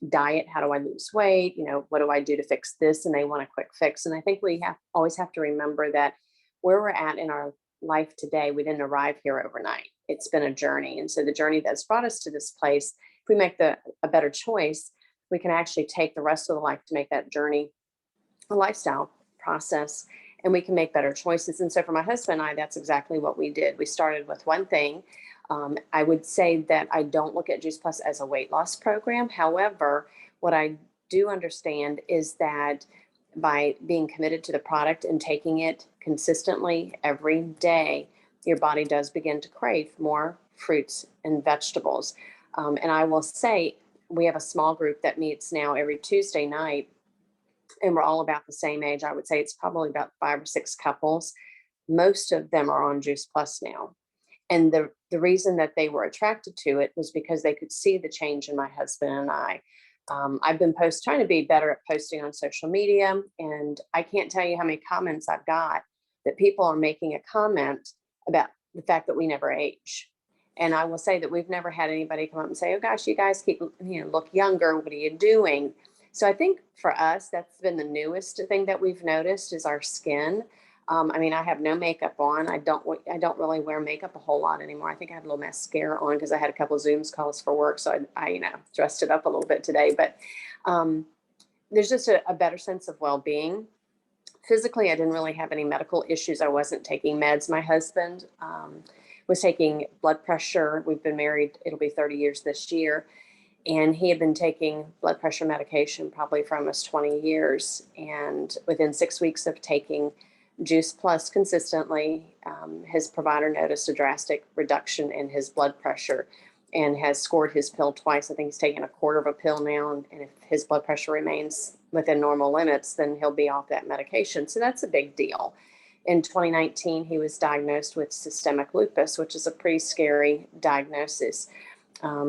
[SPEAKER 10] diet. How do I lose weight? You know, what do I do to fix this? And they want a quick fix. And I think we always have to remember that where we're at in our life today, we didn't arrive here overnight. It's been a journey. And so the journey that's brought us to this place, if we make a better choice, we can actually take the rest of the life to make that journey a lifestyle process, and we can make better choices. And so for my husband and I, that's exactly what we did. We started with one thing. I would say that I don't look at Juice Plus as a weight loss program. However, what I do understand is that by being committed to the product and taking it consistently every day, your body does begin to crave more fruits and vegetables. And I will say, we have a small group that meets now every Tuesday night, and we're all about the same age. I would say it's probably about 5 or 6 couples. Most of them are on Juice Plus now. And the reason that they were attracted to it was because they could see the change in my husband and I. I've been trying to be better at posting on social media, and I can't tell you how many comments I've got that people are making a comment about the fact that we never age. And I will say that we've never had anybody come up and say, oh gosh, you guys keep, look younger. What are you doing? So I think for us, that's been the newest thing that we've noticed is our skin. I mean, I have no makeup on. I don't really wear makeup a whole lot anymore. I think I have a little mascara on because I had a couple of Zooms calls for work. So I dressed it up a little bit today, but there's just a better sense of well-being. Physically, I didn't really have any medical issues. I wasn't taking meds. My husband was taking blood pressure. We've been married. It'll be 30 years this year. And he had been taking blood pressure medication probably for almost 20 years. And within 6 weeks of taking Juice Plus consistently, his provider noticed a drastic reduction in his blood pressure and has scored his pill twice. I think he's taken a quarter of a pill now. And if his blood pressure remains within normal limits, then he'll be off that medication. So that's a big deal. In 2019, he was diagnosed with systemic lupus, which is a pretty scary diagnosis.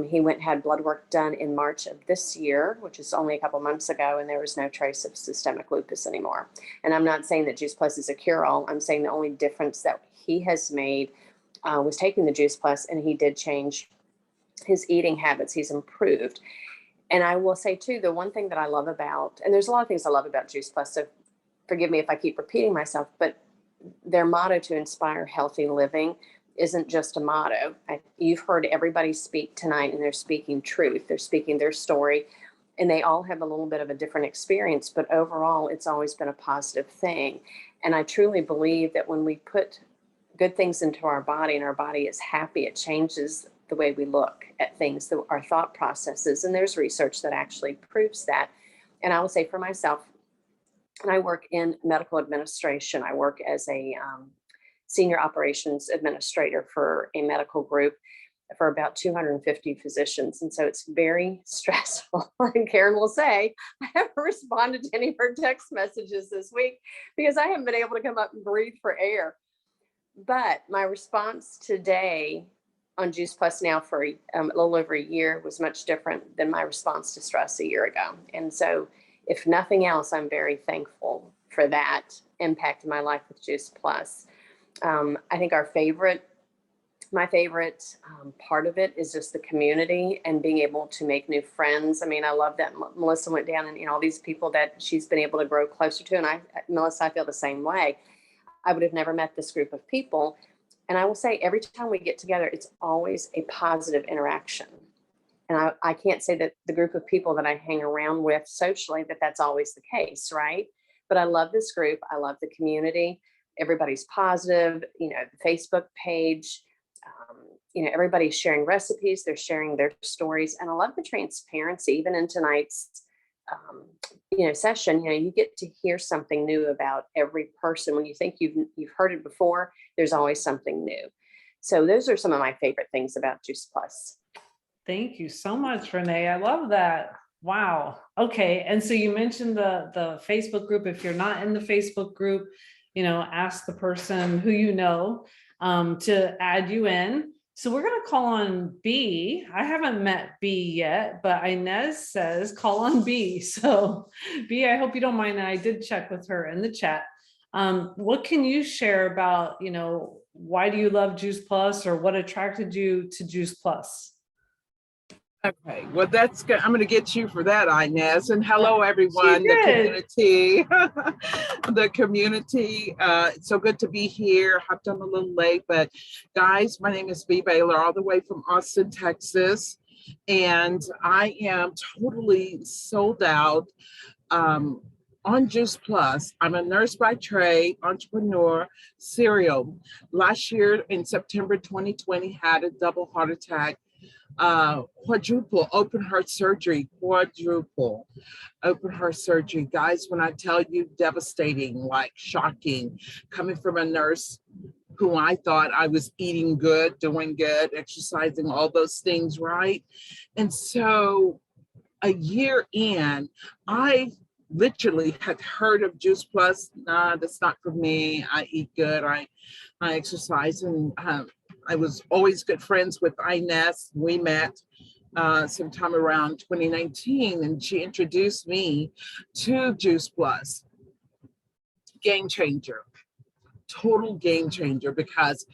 [SPEAKER 10] He went and had blood work done in March of this year, which is only a couple months ago, and there was no trace of systemic lupus anymore. And I'm not saying that Juice Plus is a cure-all. I'm saying the only difference that he has made was taking the Juice Plus, and he did change his eating habits. He's improved. And I will say too, the one thing that I love about, and there's a lot of things I love about Juice Plus, so forgive me if I keep repeating myself, but their motto to inspire healthy living isn't just a motto. You've heard everybody speak tonight, and they're speaking truth. They're speaking their story, and they all have a little bit of a different experience, but overall, it's always been a positive thing. And I truly believe that when we put good things into our body and our body is happy, it changes the way we look at things, our thought processes. And there's research that actually proves that. And I will say for myself, and I work in medical administration. I work as a senior operations administrator for a medical group for about 250 physicians. And so it's very stressful. And Karen will say, I haven't responded to any of her text messages this week because I haven't been able to come up and breathe for air. But my response today on Juice Plus now for a little over a year was much different than my response to stress a year ago. And so if nothing else, I'm very thankful for that impact in my life with Juice Plus. I think my favorite part of it is just the community and being able to make new friends. I mean, I love that Melissa went down and all these people that she's been able to grow closer to. And Melissa, I feel the same way. I would have never met this group of people. And I will say every time we get together, it's always a positive interaction. And I can't say that the group of people that I hang around with socially, that's always the case, right? But I love this group. I love the community. Everybody's positive, the Facebook page, everybody's sharing recipes. They're sharing their stories. And I love the transparency, even in tonight's, session, you get to hear something new about every person. When you think you've heard it before, there's always something new. So those are some of my favorite things about Juice Plus.
[SPEAKER 1] Thank you so much, Renee. I love that. Wow. Okay. And so you mentioned the Facebook group. If you're not in the Facebook group, ask the person who to add you in. So we're going to call on B. I haven't met B yet, but Inez says call on B. So B, I hope you don't mind. I did check with her in the chat. What can you share about, why do you love Juice Plus, or what attracted you to Juice Plus?
[SPEAKER 11] Okay, well, that's good. I'm going to get you for that, Inez. And hello, everyone, the community. The community. It's so good to be here. Hopped on a little late, but guys, my name is Bea Baylor, all the way from Austin, Texas. And I am totally sold out on Juice Plus. I'm a nurse by trade, entrepreneur, serial. Last year in September 2020, had a double heart attack. Quadruple open heart surgery, guys. When I tell you, devastating, like shocking, coming from a nurse who I thought I was eating good, doing good, exercising, all those things, right? And so a year in, I literally had heard of Juice Plus. Nah, that's not for me. I eat good, I exercise, and I was always good friends with Inez. We met sometime around 2019, and she introduced me to Juice Plus. Game changer, total game changer, because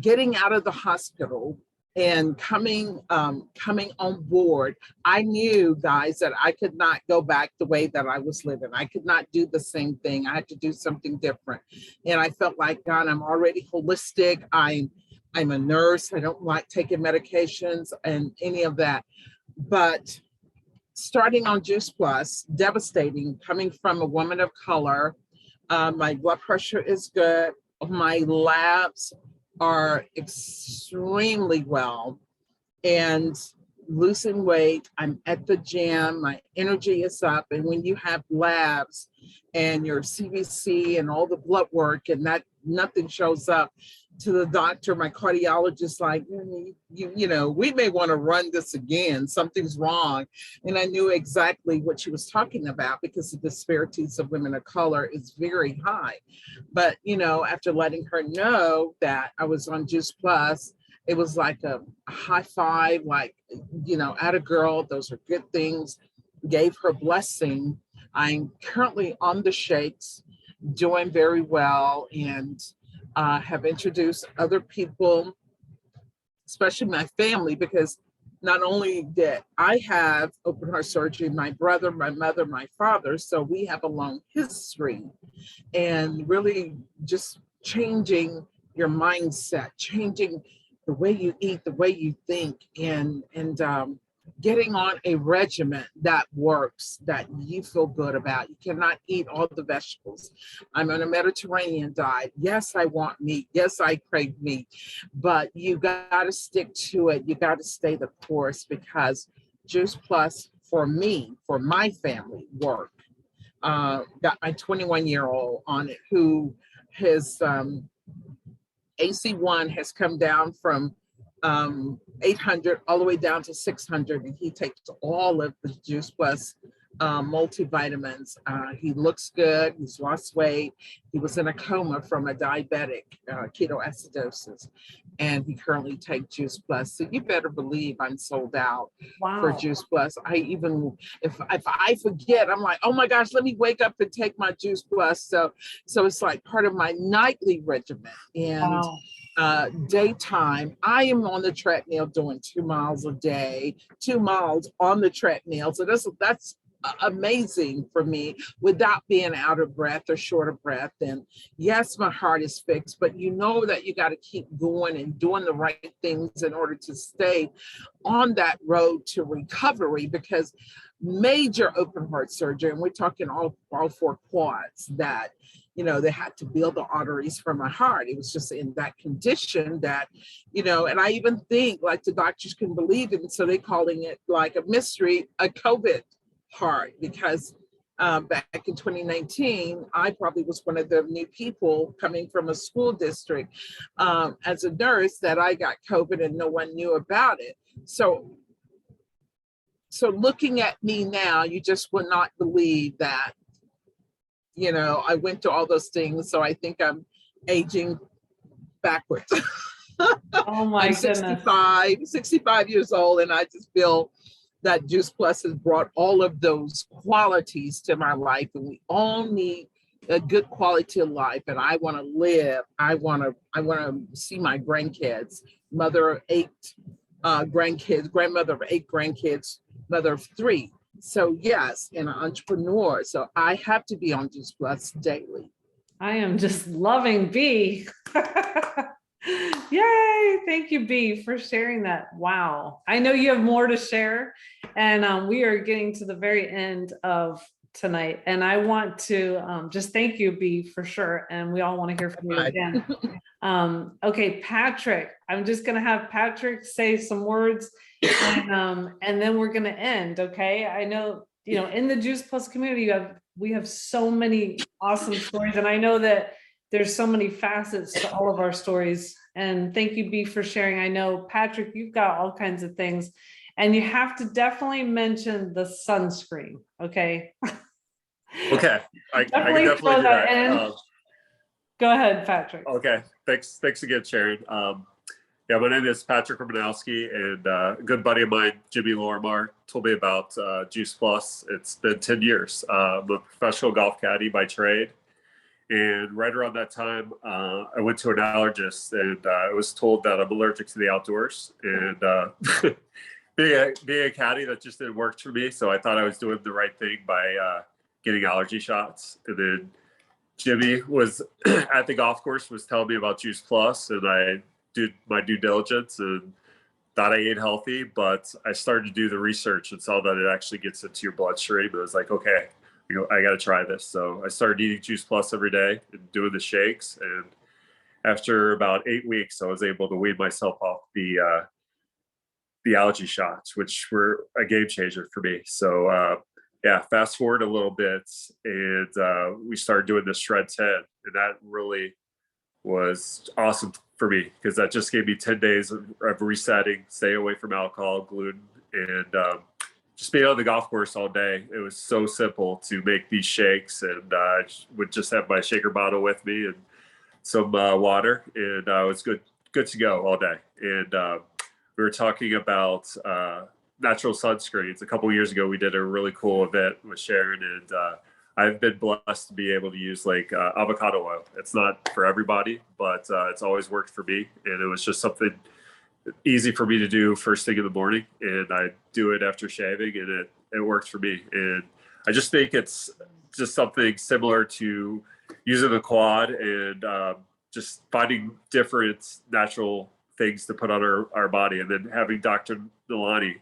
[SPEAKER 11] getting out of the hospital and coming on board, I knew, guys, that I could not go back the way that I was living. I could not do the same thing. I had to do something different. And I felt like, God, I'm already holistic. I'm a nurse. I don't like taking medications and any of that. But starting on Juice Plus, devastating, coming from a woman of color. My blood pressure is good. My labs are extremely well. And losing weight, I'm at the gym, my energy is up. And when you have labs and your CBC and all the blood work and that nothing shows up, to the doctor, my cardiologist, like, we may want to run this again. Something's wrong. And I knew exactly what she was talking about, because the disparities of women of color is very high. But, after letting her know that I was on Juice Plus, it was like a high five, like, atta girl, those are good things. Gave her blessing. I'm currently on the shakes, doing very well, and have introduced other people, especially my family, because not only did I have open heart surgery, my brother, my mother, my father, so we have a long history, and really just changing your mindset, changing the way you eat, the way you think, and getting on a regimen that works, that you feel good about. You cannot eat all the vegetables. I'm on a Mediterranean diet. Yes, I want meat. Yes, I crave meat, but you got to stick to it. You got to stay the course, because Juice Plus, for me, for my family, work. Got my 21-year-old on it, who his AC1 has come down from 800 all the way down to 600, and he takes all of the Juice Plus multivitamins. He looks good. He's lost weight. He was in a coma from a diabetic ketoacidosis, and he currently takes Juice Plus. So you better believe I'm sold out for
[SPEAKER 1] Wow.
[SPEAKER 11] Juice Plus. I even, if I forget, I'm like, oh my gosh, let me wake up and take my Juice Plus. So it's like part of my nightly regimen. And
[SPEAKER 1] Wow.
[SPEAKER 11] daytime, I am on the treadmill doing 2 miles a day, 2 miles on the treadmill. So that's amazing for me without being out of breath or short of breath. And yes, my heart is fixed, but you know that you got to keep going and doing the right things in order to stay on that road to recovery, because major open heart surgery, and we're talking all 4 quads, that they had to build the arteries for my heart. It was just in that condition that, and I even think like the doctors couldn't believe it. And so they're calling it like a mystery, a COVID heart, because back in 2019, I probably was one of the new people coming from a school district as a nurse that I got COVID and no one knew about it. So looking at me now, you just would not believe that, I went to all those things. So I think I'm aging backwards.
[SPEAKER 1] Oh my
[SPEAKER 11] I'm
[SPEAKER 1] goodness.
[SPEAKER 11] 65 years old, and I just feel that Juice Plus has brought all of those qualities to my life, and we all need a good quality of life. And I want to live. I want to see my grandkids, mother of 8 grandkids, grandmother of 8 grandkids, mother of 3. So yes, and an entrepreneur. So I have to be on Juice Plus daily.
[SPEAKER 1] I am just loving B. Yay. Thank you, B, for sharing that. Wow. I know you have more to share, and we are getting to the very end of tonight. And I want to just thank you, B, for sure. And we all want to hear from you again. Okay, Patrick, I'm just going to have Patrick say some words, and then we're going to end. Okay. I know, in the Juice Plus community, we have so many awesome stories, and I know that there's so many facets to all of our stories. And thank you, B, for sharing. I know, Patrick, you've got all kinds of things, and you have to definitely mention the sunscreen. Okay.
[SPEAKER 12] Okay. I can
[SPEAKER 1] Definitely
[SPEAKER 12] definitely
[SPEAKER 1] throw
[SPEAKER 12] do
[SPEAKER 1] that
[SPEAKER 12] that.
[SPEAKER 1] in. Go ahead, Patrick.
[SPEAKER 12] Okay. Thanks again, Sharon. Yeah, my name is Patrick Romanowski, and a good buddy of mine, Jimmy Lorimer, told me about Juice Plus. It's been 10 years. I'm a professional golf caddy by trade. And right around that time, I went to an allergist, and I was told that I'm allergic to the outdoors. And being a caddy, that just didn't work for me. So I thought I was doing the right thing by getting allergy shots. And then Jimmy was at the golf course, was telling me about Juice Plus, and I did my due diligence and thought I ate healthy, but I started to do the research and saw that it actually gets into your bloodstream. And I was like, okay, I got to try this. So I started eating Juice Plus every day and doing the shakes. And after about 8 weeks, I was able to wean myself off the allergy shots, which were a game changer for me. So yeah, fast forward a little bit, and we started doing the Shred 10, and that really was awesome for me, because that just gave me 10 days of resetting, stay away from alcohol, gluten, and just being on the golf course all day. It was so simple to make these shakes, and I would just have my shaker bottle with me and some water, and I was good to go all day. And we were talking about natural sunscreens. A couple of years ago, we did a really cool event with Sharon, and I've been blessed to be able to use like avocado oil. It's not for everybody, but it's always worked for me. And it was just something easy for me to do first thing in the morning, and I do it after shaving, and it works for me. And I just think it's just something similar to using the quad and just finding different natural things to put on our body. And then having Dr. Nalani,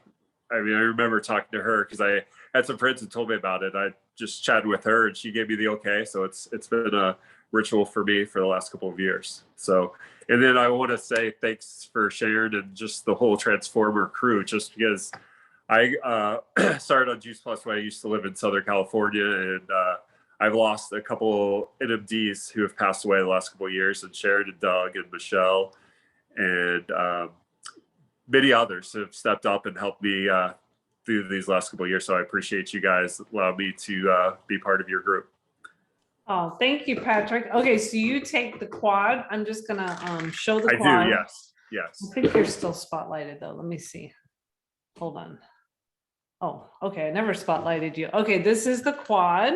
[SPEAKER 12] I mean, I remember talking to her because I had some friends who told me about it. I just chatted with her and she gave me the okay. So it's been a ritual for me for the last couple of years. So, and then I want to say thanks for Sharon and just the whole Transformer crew, just because I started on Juice Plus when I used to live in Southern California, and I've lost a couple NMDs who have passed away the last couple of years, and Sharon and Doug and Michelle and many others have stepped up and helped me through these last couple of years. So I appreciate you guys allowing me to be part of your group.
[SPEAKER 1] Oh, thank you, Patrick. Okay, so you take the quad. I'm just gonna show the
[SPEAKER 12] I
[SPEAKER 1] quad.
[SPEAKER 12] do, yes, yes.
[SPEAKER 1] I think you're still spotlighted though. Let me see. Hold on. Oh, okay, I never spotlighted you. Okay, this is the quad.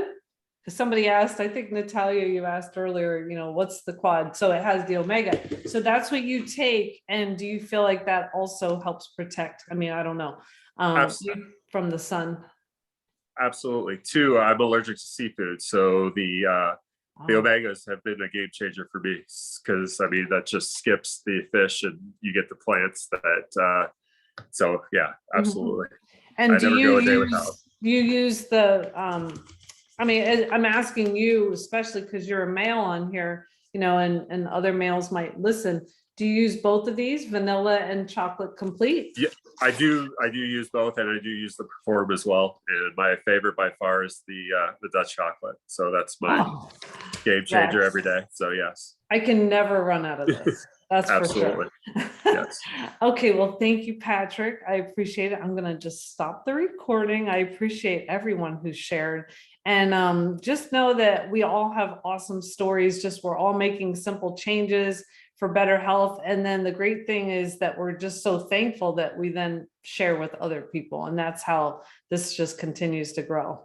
[SPEAKER 1] Because somebody asked, I think Natalia, you asked earlier, you know, what's the quad? So it has the Omega. So that's what you take. And do you feel like that also helps protect? I mean, I don't know. From the sun.
[SPEAKER 12] Absolutely. Two, I'm allergic to seafood, so the omegas have been a game changer for me, because I mean that just skips the fish and you get the plants that. So yeah, absolutely.
[SPEAKER 1] And
[SPEAKER 12] I
[SPEAKER 1] do
[SPEAKER 12] never
[SPEAKER 1] you
[SPEAKER 12] go a day
[SPEAKER 1] use
[SPEAKER 12] without.
[SPEAKER 1] you use the I mean, I'm asking you, especially because you're a male on here, you know, and other males might listen. Do you use both of these, vanilla and chocolate complete?
[SPEAKER 12] Yeah, I do use both, and I do use the Perform as well. And my favorite by far is the Dutch chocolate. So that's my game changer
[SPEAKER 1] yes.
[SPEAKER 12] every day. So yes.
[SPEAKER 1] I can never run out of this. That's
[SPEAKER 12] absolutely.
[SPEAKER 1] For sure.
[SPEAKER 12] Yes.
[SPEAKER 1] Okay, well, thank you, Patrick. I appreciate it. I'm gonna just stop the recording. I appreciate everyone who shared. And just know that we all have awesome stories. Just we're all making simple changes for better health. And then the great thing is that we're just so thankful that we then share with other people. And that's how this just continues to grow.